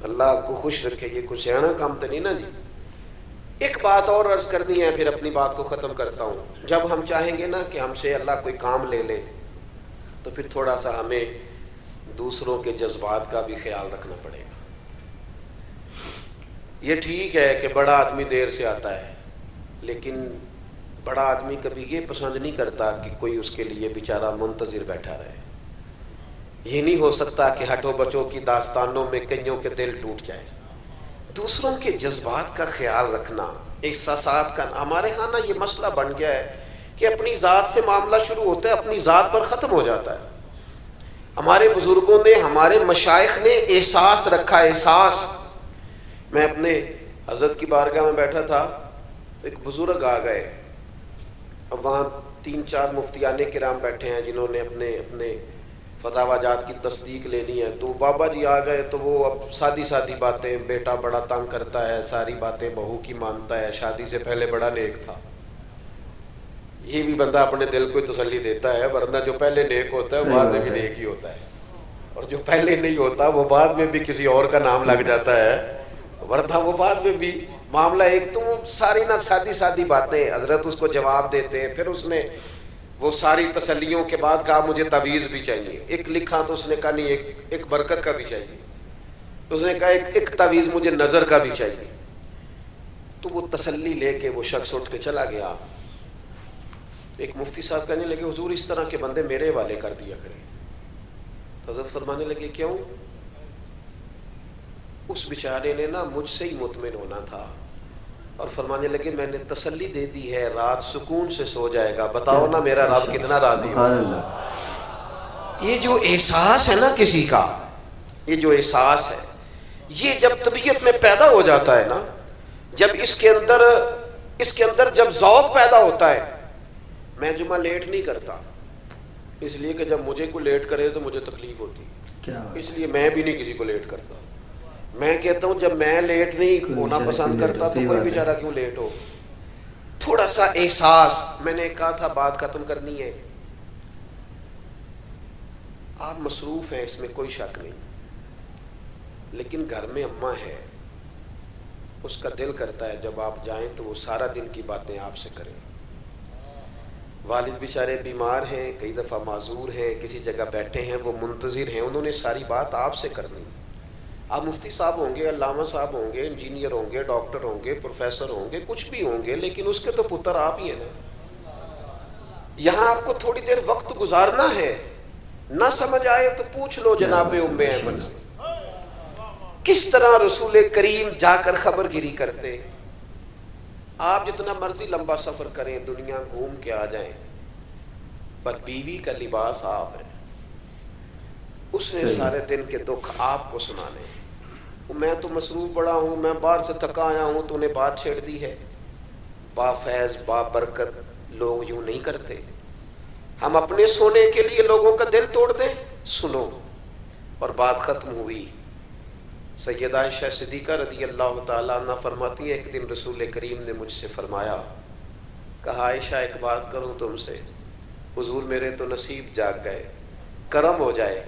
اللہ آپ کو خوش رکھے. یہ کچھ سیاح کام تو نہیں نا جی. ایک بات اور عرض کرنی ہے، پھر اپنی بات کو ختم کرتا ہوں. جب ہم چاہیں گے نا کہ ہم سے اللہ کوئی کام لے لے تو پھر تھوڑا سا ہمیں دوسروں کے جذبات کا بھی خیال رکھنا پڑے گا. یہ ٹھیک ہے کہ بڑا آدمی دیر سے آتا ہے، لیکن بڑا آدمی کبھی یہ پسند نہیں کرتا کہ کوئی اس کے لیے بیچارہ منتظر بیٹھا رہے. یہ نہیں ہو سکتا کہ ہٹو بچوں کی داستانوں میں کئیوں کے دل ٹوٹ جائیں. دوسروں کے جذبات کا خیال رکھنا، احساسات کا. ہمارے ہاں نا یہ مسئلہ بن گیا ہے کہ اپنی ذات سے معاملہ شروع ہوتا ہے، اپنی ذات پر ختم ہو جاتا ہے. ہمارے بزرگوں نے، ہمارے مشائخ نے احساس رکھا. احساس. میں اپنے حضرت کی بارگاہ میں بیٹھا تھا، ایک بزرگ آ گئے. اب وہاں 3-4 مفتیان کرام بیٹھے ہیں جنہوں نے اپنے فتاوی جات کی تصدیق لینی ہے. تو بابا جی آ گئے تو وہ اب سادی سادی باتیں، بیٹا بڑا تنگ کرتا ہے، ساری باتیں بہو کی مانتا ہے، شادی سے پہلے بڑا نیک تھا. یہ بھی بندہ اپنے دل کو تسلی دیتا ہے، ورنہ جو پہلے نیک ہوتا ہے وہ بعد میں بھی نیک ہی ہوتا ہے، اور جو پہلے نہیں ہوتا وہ بعد میں بھی کسی اور کا نام لگ جاتا ہے، ورنہ وہ بعد میں بھی معاملہ ایک. تو وہ ساری نہ سادی سادی باتیں حضرت اس کو جواب دیتے. پھر اس نے وہ ساری تسلیوں کے بعد کہا مجھے تعویذ بھی چاہیے. ایک لکھا تو اس نے کہا نہیں ایک برکت کا بھی چاہیے. اس نے کہا ایک تعویذ مجھے نظر کا بھی چاہیے. تو وہ تسلی لے کے وہ شخص اٹھ کے چلا گیا. ایک مفتی صاحب کہنے لگے حضور اس طرح کے بندے میرے حوالے کر دیا کریں. تو حضرت فرمانے لگے کیوں؟ اس بیچارے نے نا مجھ سے ہی مطمئن ہونا تھا، اور فرمانے لگے میں نے تسلی دے دی ہے، رات سکون سے سو جائے گا. بتاؤ نا میرا رب کتنا راضی ہو. یہ جو احساس ہے نا کسی کا، یہ جو احساس ہے، یہ جب طبیعت میں پیدا ہو جاتا ہے نا، جب اس کے اندر جب ذوق پیدا ہوتا ہے. میں جمعہ لیٹ نہیں کرتا اس لیے کہ جب مجھے کوئی لیٹ کرے تو مجھے تکلیف ہوتی، اس لیے میں بھی نہیں کسی کو لیٹ کرتا. میں کہتا ہوں جب میں لیٹ نہیں ہونا پسند کرتا تو کوئی بیچارہ کیوں لیٹ ہو. تھوڑا سا احساس. میں نے کہا تھا بات ختم کرنی ہے. آپ مصروف ہیں، اس میں کوئی شک نہیں، لیکن گھر میں اماں ہے، اس کا دل کرتا ہے جب آپ جائیں تو وہ سارا دن کی باتیں آپ سے کریں. والد بیچارے بیمار ہیں، کئی دفعہ معذور ہیں، کسی جگہ بیٹھے ہیں، وہ منتظر ہیں، انہوں نے ساری بات آپ سے کرنی. آپ مفتی صاحب ہوں گے، علامہ صاحب ہوں گے، انجینئر ہوں گے، ڈاکٹر ہوں گے، پروفیسر ہوں گے، کچھ بھی ہوں گے، لیکن اس کے تو پتر آپ ہی ہیں نا. یہاں آپ کو تھوڑی دیر وقت گزارنا ہے. نہ سمجھ آئے تو پوچھ لو جناب ام ایمن سے کس طرح رسول کریم جا کر خبر گیری کرتے. آپ جتنا مرضی لمبا سفر کریں، دنیا گھوم کے آ جائیں، پر بیوی کا لباس آپ ہے. اس نے سارے دن کے دکھ آپ کو سنانے. میں تو مصروف بڑا ہوں، میں باہر سے تھکا آیا ہوں، تو نے بات چھیڑ دی ہے. با فیض با برکت لوگ یوں نہیں کرتے. ہم اپنے سونے کے لیے لوگوں کا دل توڑ دیں. سنو. اور بات ختم ہوئی. سیدہ عائشہ صدیقہ رضی اللہ تعالیٰ عنہ فرماتی ہیں ایک دن رسول کریم نے مجھ سے فرمایا، کہا عائشہ ایک بات کروں تم سے. حضور میرے تو نصیب جاگ گئے، کرم ہو جائے.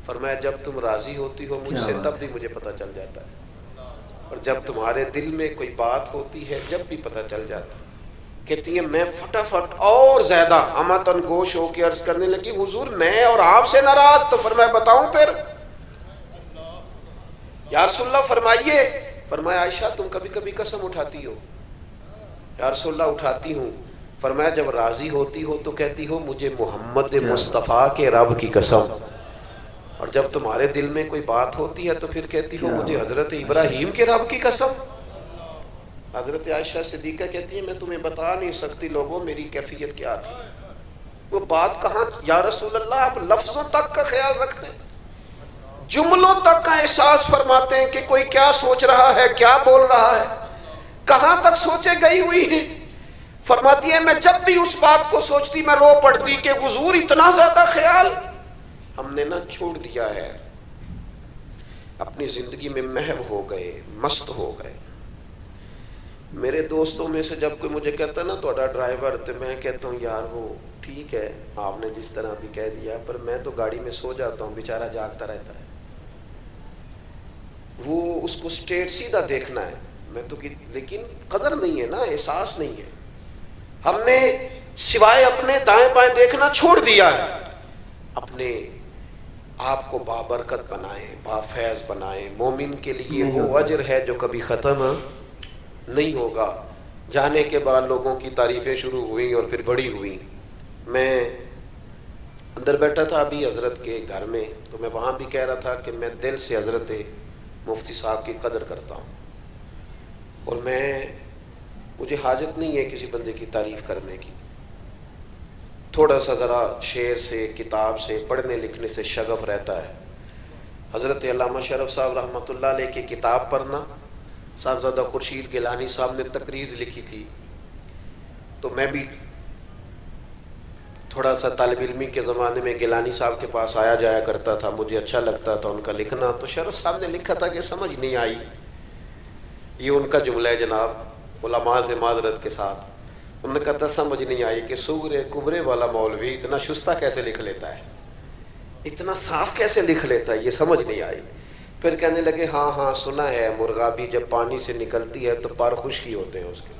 فرمایا جب تم راضی ہوتی ہو مجھ سے تب بھی مجھے پتہ چل جاتا ہے، اور جب تمہارے دل میں کوئی بات ہوتی ہے جب بھی پتہ چل جاتا ہے. کہتی ہیں میں فٹافٹ اور زیادہ امتن گوش ہو کے عرض کرنے لگی حضور میں اور آپ سے ناراض. تو فرمایا بتاؤں پھر. یا رسول اللہ فرمائیے. فرمایا عائشہ تم کبھی کبھی قسم اٹھاتی ہو. یا رسول اللہ اٹھاتی ہوں. فرمایا جب راضی ہوتی ہو تو کہتی ہو مجھے محمد مصطفیٰ کے رب کی قسم، اور جب تمہارے دل میں کوئی بات ہوتی ہے تو پھر کہتی ہو مجھے حضرت ابراہیم کے رب کی قسم. حضرت عائشہ صدیقہ کہتی ہے میں تمہیں بتا نہیں سکتی لوگوں میری کیفیت کیا تھی. وہ بات کہاں. یا رسول اللہ آپ لفظوں تک کا خیال رکھتے ہیں، جملوں تک کا احساس فرماتے ہیں کہ کوئی کیا سوچ رہا ہے، کیا بول رہا ہے، کہاں تک سوچے گئی ہوئی ہیں. فرماتی ہے میں جب بھی اس بات کو سوچتی میں رو پڑتی کہ حضور اتنا زیادہ خیال ہم نے نہ چھوڑ دیا ہے. اپنی زندگی میں محو ہو گئے، مست ہو گئے. میرے دوستوں میں سے جب کوئی مجھے کہتا ہے نا تھوڑا ڈرائیور، تو میں کہتا ہوں یار وہ ٹھیک ہے آپ نے جس طرح بھی کہہ دیا، پر میں تو گاڑی میں سو جاتا ہوں، بیچارہ جاگتا رہتا ہے. وہ اس کو اسٹیٹ سیدھا دیکھنا ہے، میں تو لیکن قدر نہیں ہے نا، احساس نہیں ہے. ہم نے سوائے اپنے دائیں بائیں دیکھنا چھوڑ دیا ہے. اپنے آپ کو بابرکت بنائیں، بافیض بنائیں. مومن کے لیے وہ اجر ہے جو کبھی ختم نہیں ہوگا. جانے کے بعد لوگوں کی تعریفیں شروع ہوئیں اور پھر بڑی ہوئیں. میں اندر بیٹھا تھا ابھی حضرت کے گھر میں، تو میں وہاں بھی کہہ رہا تھا کہ میں دل سے حضرت مفتی صاحب کی قدر کرتا ہوں، اور مجھے حاجت نہیں ہے کسی بندے کی تعریف کرنے کی. تھوڑا سا ذرا شعر سے، کتاب سے، پڑھنے لکھنے سے شغف رہتا ہے. حضرت علامہ شرف صاحب رحمۃ اللہ علیہ کی کتاب پڑھنا، صاحبزادہ خورشید گیلانی صاحب نے تقریض لکھی تھی، تو میں بھی تھوڑا سا طالب علمی کے زمانے میں گیلانی صاحب کے پاس آیا جایا کرتا تھا، مجھے اچھا لگتا تھا ان کا لکھنا. تو شرف صاحب نے لکھا تھا کہ سمجھ نہیں آئی، یہ ان کا جملہ ہے جناب، علماء سے معذرت کے ساتھ. انہوں نے کہا تھا سمجھ نہیں آئی کہ سغرے کبرے والا مولوی اتنا شستہ کیسے لکھ لیتا ہے، اتنا صاف کیسے لکھ لیتا ہے، یہ سمجھ نہیں آئی. پھر کہنے لگے ہاں سنا ہے مرغابی جب پانی سے نکلتی ہے تو پر خشکی ہوتے ہیں اس کے.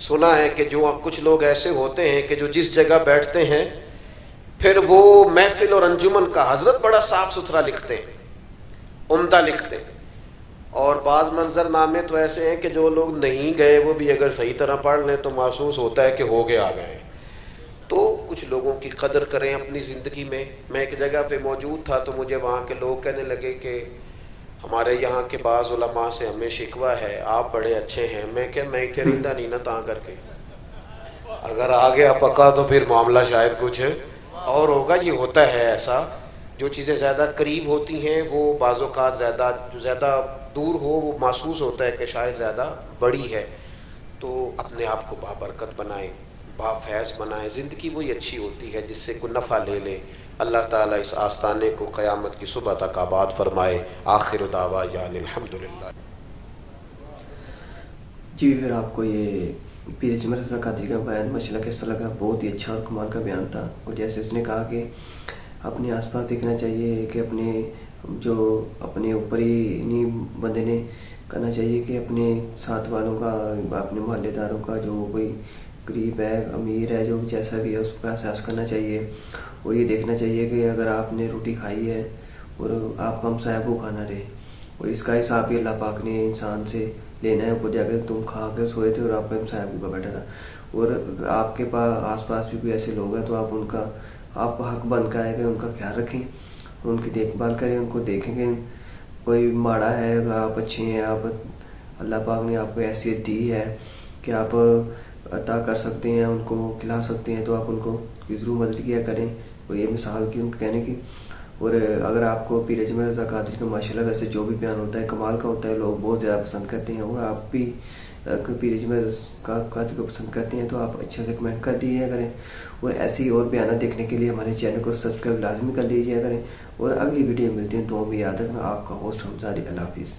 سنا ہے کہ جو کچھ لوگ ایسے ہوتے ہیں کہ جو جس جگہ بیٹھتے ہیں پھر وہ محفل اور انجمن کا حضرت بڑا صاف ستھرا لکھتے ہیں، عمدہ لکھتے ہیں. اور بعض منظر نامے تو ایسے ہیں کہ جو لوگ نہیں گئے وہ بھی اگر صحیح طرح پڑھ لیں تو محسوس ہوتا ہے کہ ہو گئے آ گئے. تو کچھ لوگوں کی قدر کریں اپنی زندگی میں. میں ایک جگہ پہ موجود تھا تو مجھے وہاں کے لوگ کہنے لگے کہ ہمارے یہاں کے بعض علماء سے ہمیں شکوہ ہے، آپ بڑے اچھے ہیں. میں کہ میں اتنے رندہ نہیں نا تاں کر کے، اگر آ گیا پکا تو پھر معاملہ شاید کچھ اور ہوگا. یہ ہوتا ہے ایسا، جو چیزیں زیادہ قریب ہوتی ہیں وہ بعض اوقات جو زیادہ دور ہو وہ محسوس ہوتا ہے کہ شاید زیادہ بڑی ہے. تو اپنے آپ کو بابرکت بنائیں، بافیض بنائیں. زندگی وہی اچھی ہوتی ہے جس سے کوئی نفع لے لے. اللہ تعالیٰ اس آستانے کو قیامت کی صبح تک آباد فرمائے. آخر دعوانا الحمدللہ. جی پھر آپ کو یہ پیر اجمل رضا قادری کا بیان ماشاءاللہ کیسا لگا؟ بہت ہی اچھا اور کمال کا بیان تھا. اور جیسے اس نے کہا کہ اپنے آس پاس دیکھنا چاہیے کہ اپنے اوپر ہی نہیں بندے نے کرنا چاہیے کہ اپنے ساتھ والوں کا، اپنے محلے داروں کا، جو کوئی غریب ہے امیر ہے جو جیسا بھی ہے اس کا احساس کرنا چاہیے. اور یہ دیکھنا چاہیے کہ اگر آپ نے روٹی کھائی ہے اور آپ کا ہمسایہ کو کھانا رہے، اور اس کا حساب بھی اللہ پاک نے انسان سے لینا ہے. اوپر جا کے تم کھا کے سوئے تھے اور آپ کا ہمسایہ بھوکا بیٹھا تھا، اور آپ کے پاس آس پاس بھی کوئی ایسے لوگ ہیں تو آپ کا حق بن کا ہے کہ ان کا خیال رکھیں، ان کی دیکھ بھال کریں، ان کو دیکھیں کہ کوئی ماڑا ہے، آپ اچھے ہیں، آپ اللہ پاک نے آپ کو حیثیت دی ہے کہ آپ عطا کر سکتے ہیں، ان کو کھلا سکتے ہیں، تو آپ ان کو ضرور مدد کیا کریں. اور یہ مثال کی ان کو کہنے کی. اور اگر آپ کو پیر اجمل رضا قادری کا ماشاءاللہ ویسے جو بھی بیان ہوتا ہے کمال کا ہوتا ہے، لوگ بہت زیادہ پسند کرتے ہیں، اور آپ بھی پیر اجمل قادری کو پسند کرتے ہیں تو آپ اچھے سے کمنٹ کر دیجیے کریں. اور ایسی اور بیانات دیکھنے کے لیے ہمارے چینل کو سبسکرائب لازمی کر لیجیے کریں. اور اگلی ویڈیو ملتے ہیں تو بھی یاد رکھنا. آپ کا ہوسٹ حمزہ علی. اللہ حافظ.